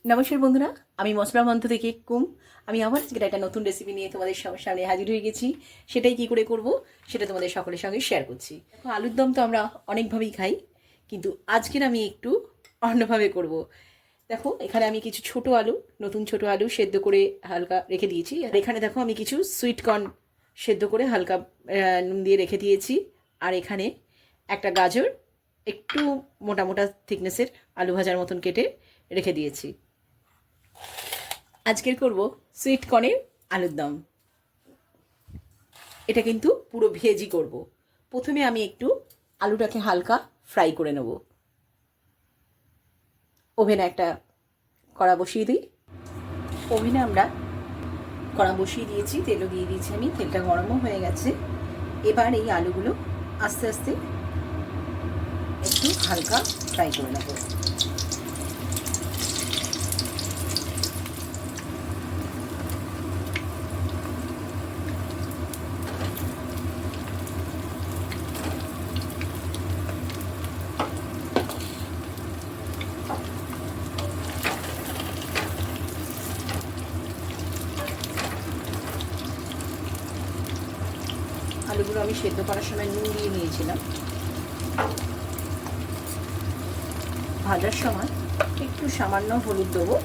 নমস্কার বন্ধুরা, আমি মশলা মন্ত্র থেকে কুম। আমি আবার আজকের একটা নতুন রেসিপি নিয়ে তোমাদের সামনে হাজির হয়ে গেছি। সেটাই কি করে করব সেটা তোমাদের সকলের সঙ্গে শেয়ার করছি। দেখো, আলুর দম তো আমরা অনেকভাবেই খাই, কিন্তু আজকের আমি একটু অন্যভাবে করব। দেখো, এখানে আমি কিছু নতুন ছোট আলু সেদ্ধ করে হালকা রেখে দিয়েছি। আর এখানে দেখো আমি কিছু সুইট কর্ন সেদ্ধ করে হালকা নুন দিয়ে রেখে দিয়েছি। আর এখানে একটা গাজর একটু মোটা মোটা থিকনেসের আলু ভাজার মতন কেটে রেখে দিয়েছি। আজকের করব সুইট কর্নের আলুর দম। এটা কিন্তু পুরো ভেজই করব। প্রথমে আমি একটু আলুটাকে হালকা ফ্রাই করে নেব। ওভেনে একটা কড়া বসিয়ে দিই। ওভেনে আমরা কড়া বসিয়ে দিয়েছি, তেলও দিয়ে দিয়েছি আমি। তেলটা গরমও হয়ে গেছে। এবার এই আলুগুলো আস্তে আস্তে একটু হালকা ফ্রাই করে নেব। আলুগুলো আমি সেদ্ধ করার সময় নুন দিয়ে নিয়েছিলাম। ভাজার সময় একটু সামান্য হলুদ দেবো।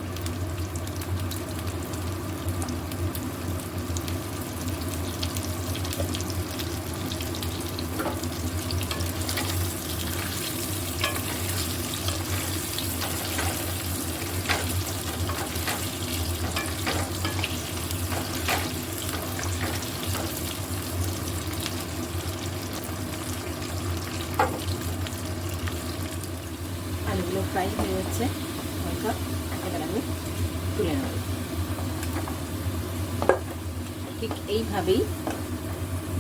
আলুগুলো ফ্রাই হয়ে যাচ্ছে হালকা। এবার আমি তুলে নেব। ঠিক এইভাবেই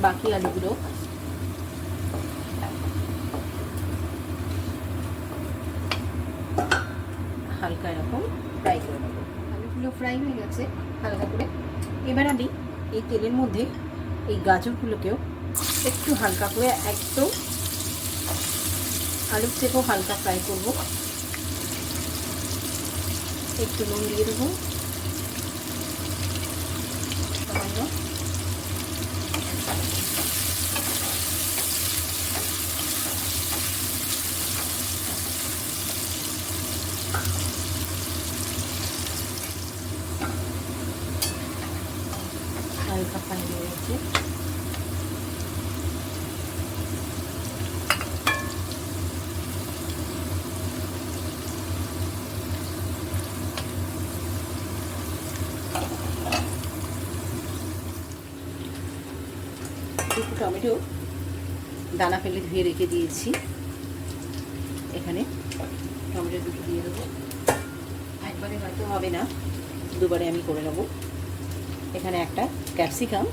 বাকি আলুগুলো হালকা এরকম ফ্রাই করে নেব। আলুগুলো ফ্রাই হয়ে গেছে হালকা করে। এবার আমি এই তেলের মধ্যে এই গাজরগুলোকেও একটু হালকা করে, একদম আলুর থেকেও হালকা ফ্রাই করব। একটু নুন দিয়ে দেবো সামান্য। হালকা ফ্রাই হয়ে গেছে। দুটো টমেটো দানা ফেলে ধুয়ে রেখে দিয়েছি। এখানে টমেটো দুটো দিয়ে দেবো। একবারে হয়তো হবে না, দুবারে আমি করে নেব। এখানে একটা ক্যাপসিকাম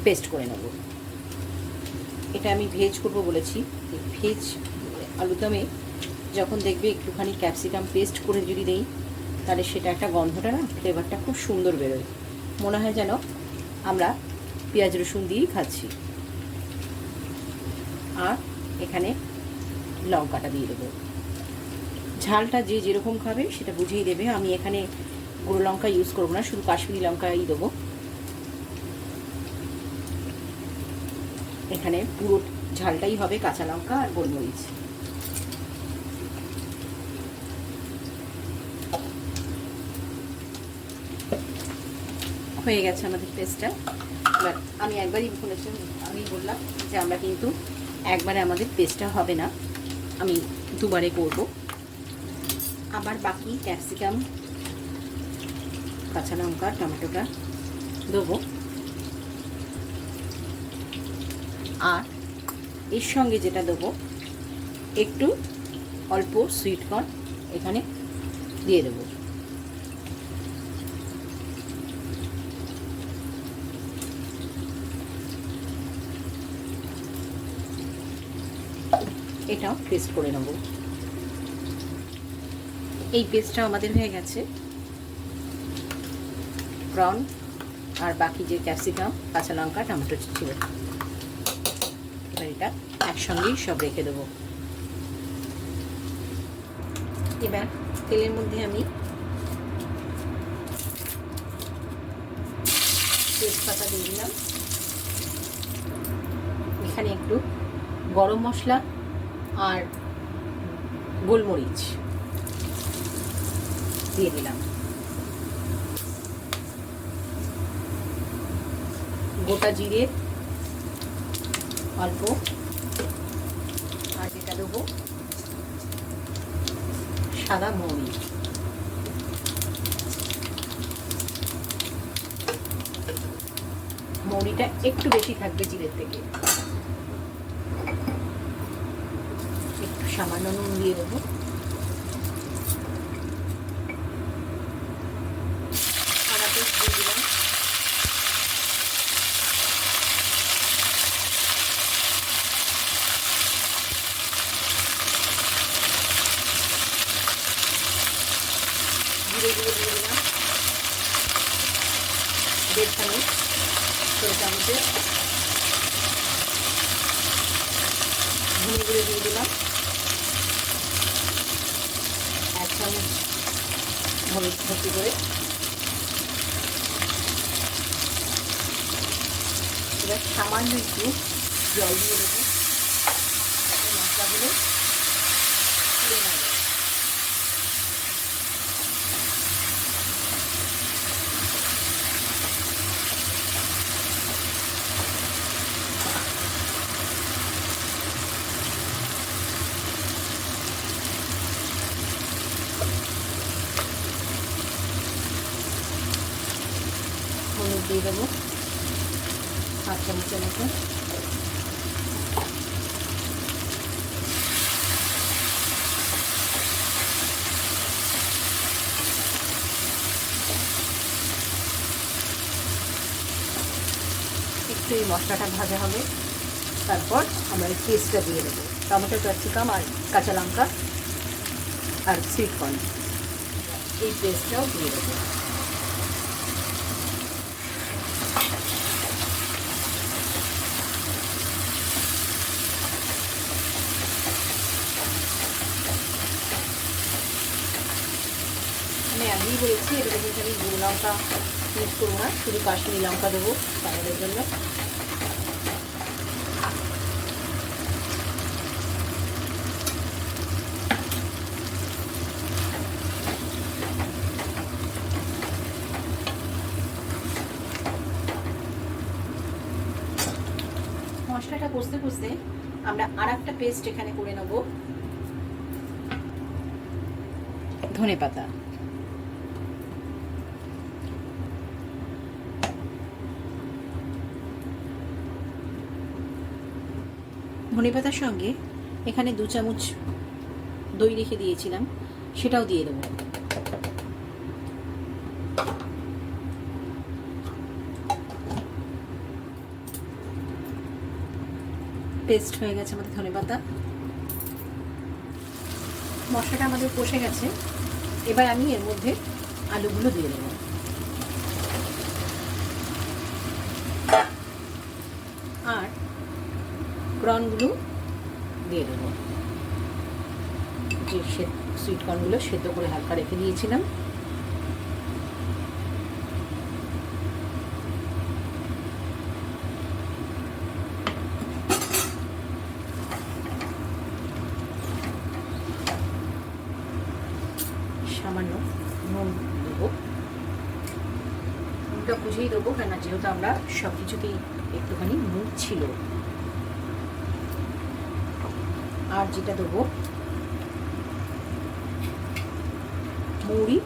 পেস্ট করে নেব। এটা আমি ভেজ করব বলেছি। ভেজ আলুদমে যখন দেখবে একটুখানি ক্যাপসিকাম পেস্ট করে যদি দেই, তাহলে সেটা একটা গন্ধটা না, ফ্লেভারটা খুব সুন্দর বেরোয়। মনে হয় যেন আমরা পেঁয়াজ রসুন দিয়েই খাচ্ছি। আর এখানে লঙ্কাটা দিয়ে দেবো। ঝালটা যে যেরকম খাবে সেটা বুঝেই দেবে। আমি এখানে গুঁড়ো লঙ্কা ইউজ করবো না, শুধু কাশ্মীরি লঙ্কাই দেবো। এখানে পুরো ঝালটাই হবে কাঁচা লঙ্কা আর গোলমরিচ। হয়ে গেছে আমাদের পেস্টটা। এবার আমি একবারই আমি বললাম যে আমরা কিন্তু একবারে আমাদের পেস্টটা হবে না, আমি দুবারে করব। আবার বাকি ক্যাপসিকাম, কাঁচা লঙ্কা, টমেটোটা দেবো। আর এর সঙ্গে যেটা দেবো, একটু অল্প সুইট কর্ন এখানে দিয়ে দেবো। এটাও পেস্ট করে নেব। এই পেস্টটা আমাদের হয়ে গেছে। প্রন আর বাকি যে ক্যাপসিকাম, কাঁচা লঙ্কা, টমেটো ছিল, এবার এটা একসঙ্গেই সব রেখে দেবো। এবার তেলের মধ্যে আমি তেজপাতা দিয়ে দিলাম, এখানে একটু গরম মশলা আর গোলমরিচ দিয়ে দিলাম, গোটা জিরে অল্প, আর যেটা দেবো সাদা মৌরি। মৌরিটা একটু বেশি থাকবে জিরের থেকে। একটু সামান্য নুন দিয়ে দেবো, আদা পেস্ট দিয়ে দিলাম, জিরে গুঁড়ো দিয়ে দিলাম 1.5 চামচ, ছোটো চামচে ধনে গুঁড়ো দিয়ে দিলাম 1 চামচ হলুদ ভর্তি করে। এবার সামান্য একটু জল দিয়ে দেবো, মশলাগুলো তুলে নেব। হলুদ দিয়ে দেবো 1 চামচের মতো, একটু এই মশলাটা ভাজা হবে, তারপর আমরা এই পেস্টটা দিয়ে দেবো, টমেটো, ক্যাপসিকাম আর কাঁচা লঙ্কা আর সুইট কর্ন, এই পেস্টটাও দিয়ে দেবো। আমি আগেই বলেছি এটাতে কিন্তু আমি গুঁড়ো লঙ্কা ইউজ করবো না, শুধু কাশ্মীরি লঙ্কা দেবো কালারের জন্য। মশলাটা কষতে কষতে আমরা আর একটা পেস্ট এখানে করে নেব, ধনেপাতা। ধনেপাতার সঙ্গে এখানে 2 চামচ দই রেখে দিয়েছিলাম, সেটাও দিয়ে দেবো। পেস্ট হয়ে গেছে আমাদের ধনেপাতা। মশলাটা আমাদের কষে গেছে, এবার আমি এর মধ্যে আলুগুলো দিয়ে দেবো। আর কর্নগুলো দিয়ে দেবো, যে সুইট কর্নগুলো সেদ্ধ করে হালকা রেখে দিয়েছিলাম। সামান্য নুন দেবো, নুনটা বুঝেই দেবো, কেন যেহেতু আমরা সব কিছুতেই একটুখানি নুন ছিল। আর যেটা দেবো মৌরি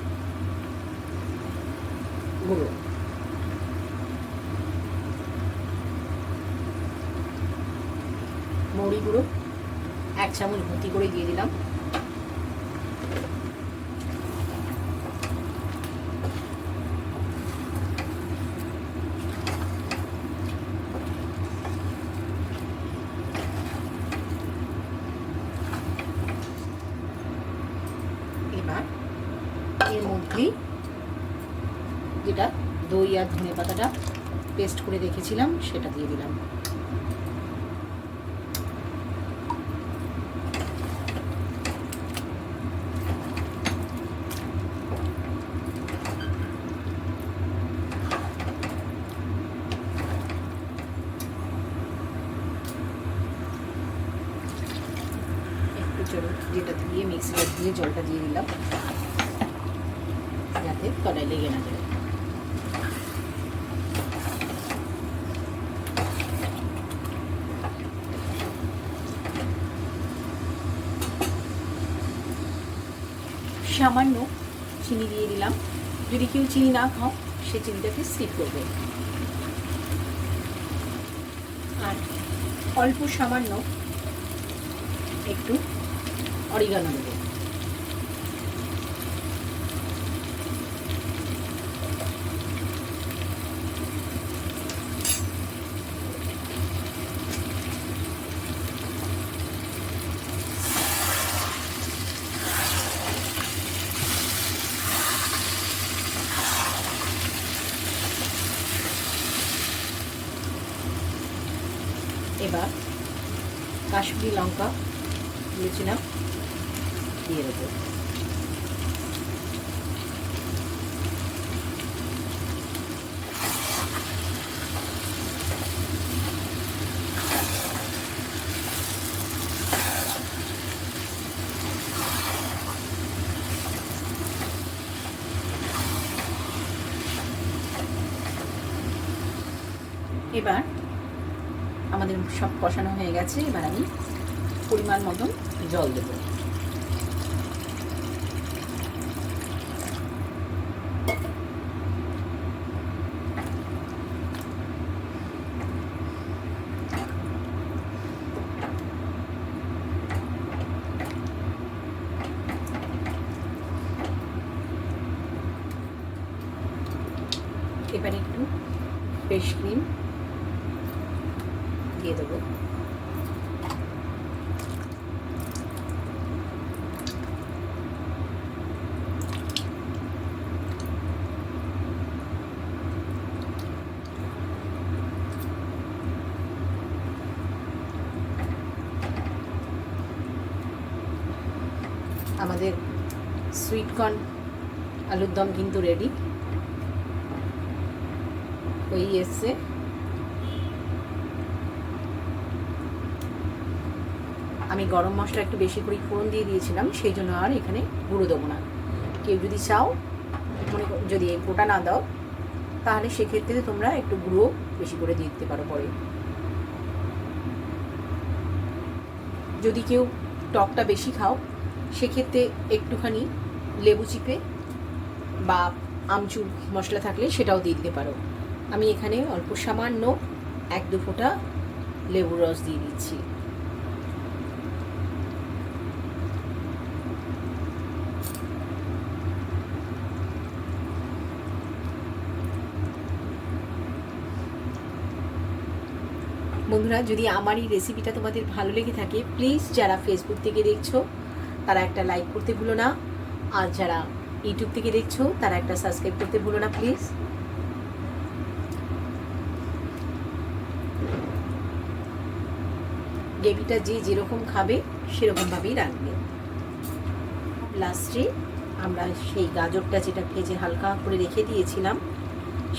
গুঁড়ো, মৌরি গুঁড়ো 1 চামচ ভর্তি করে দিয়ে দিলাম। এবার এর মধ্যেই যেটা দই আর ধনে পাতাটা পেস্ট করে রেখেছিলাম সেটা দিয়ে দিলাম। যেটা দিয়ে মিক্সিটা দিয়ে জলটা দিয়ে দিলাম যাতে কড়াই লেগে না যায়। সামান্য চিনি দিয়ে দিলাম, যদি কেউ চিনি না খাও সে চিনিটাকে স্কিপ করবে। আর অল্প সামান্য একটু অরিগানো দেবো। এবার কাশ্মীরি লঙ্কা দিয়েছিলাম দিয়ে দেবো। এবার আমাদের সব কষানো হয়ে গেছে, এবার আমি পরিমাণ মতন জল দেব। এবার একটু ফ্রেশ ক্রিম দিয়ে দেবো। আমাদের সুইটকর্ন আলুর দম কিন্তু রেডি হয়েই এসছে। আমি গরম মশলা একটু বেশি করে ফোড়ন দিয়ে দিয়েছিলাম, সেই জন্য আর এখানে গুঁড়ো দেবো না। কেউ যদি চাও, মনে যদি গোটা না দাও তাহলে সেক্ষেত্রে তোমরা একটু গুঁড়ো বেশি করে দিয়ে দিতে পারো পরে। যদি কেউ টকটা বেশি খাও সেক্ষেত্রে একটুখানি লেবু চিপে বা আমচুর মশলা থাকলে সেটাও দিয়ে দিতে পারো। আমি এখানে অল্প সামান্য 1-2 ফোঁটা লেবুর রস দিয়ে দিচ্ছি। বন্ধুরা, যদি আমার এই রেসিপিটা তোমাদের ভালো লেগে থাকে প্লিজ যারা ফেসবুক থেকে দেখছো তারা একটা লাইক করতে ভুলো না, আর যারা ইউটিউব থেকে দেখছো তারা একটা সাবস্ক্রাইব করতে ভুলো না প্লিজ। গ্রেভিটা যে যেরকম খাবে সেরকমভাবেই রাখবে। লাস্টে আমরা সেই গাজরটা যেটা ভেজে হালকা করে রেখে দিয়েছিলাম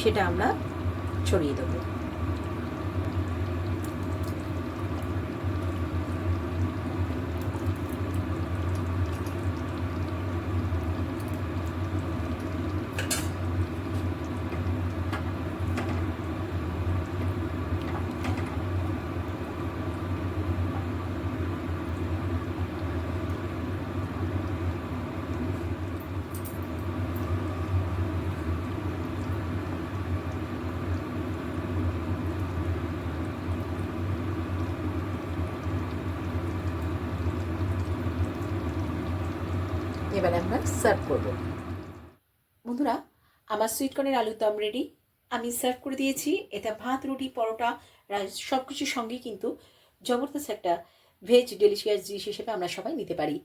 সেটা আমরা ছড়িয়ে দেবো। এবার আমরা সার্ভ করব। বন্ধুরা, আমার সুইটকর্নের আলুর দম রেডি, আমি সার্ভ করে দিয়েছি। এটা ভাত, রুটি, পরোটা সব কিছুর সঙ্গে কিন্তু জবরদস্ত একটা ভেজ ডেলিশিয়াস ডিশ হিসেবে আমরা সবাই নিতে পারি।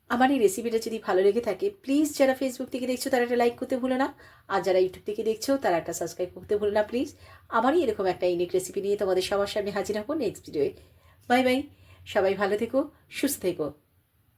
আমার এই রেসিপিটা যদি ভালো লেগে থাকে প্লিজ যারা ফেসবুক থেকে দেখছো তারা একটা লাইক করতে ভুলো না, আর যারা ইউটিউব থেকে দেখছো তারা একটা সাবস্ক্রাইব করতে ভুলো না প্লিজ। আমারই এরকম একটা ইউনিক রেসিপি নিয়ে তোমাদের সবার সামনে হাজির হবো নেক্সট ভিডিওয়ে। বাই বাই, সবাই ভালো থেকো, সুস্থ থেকো।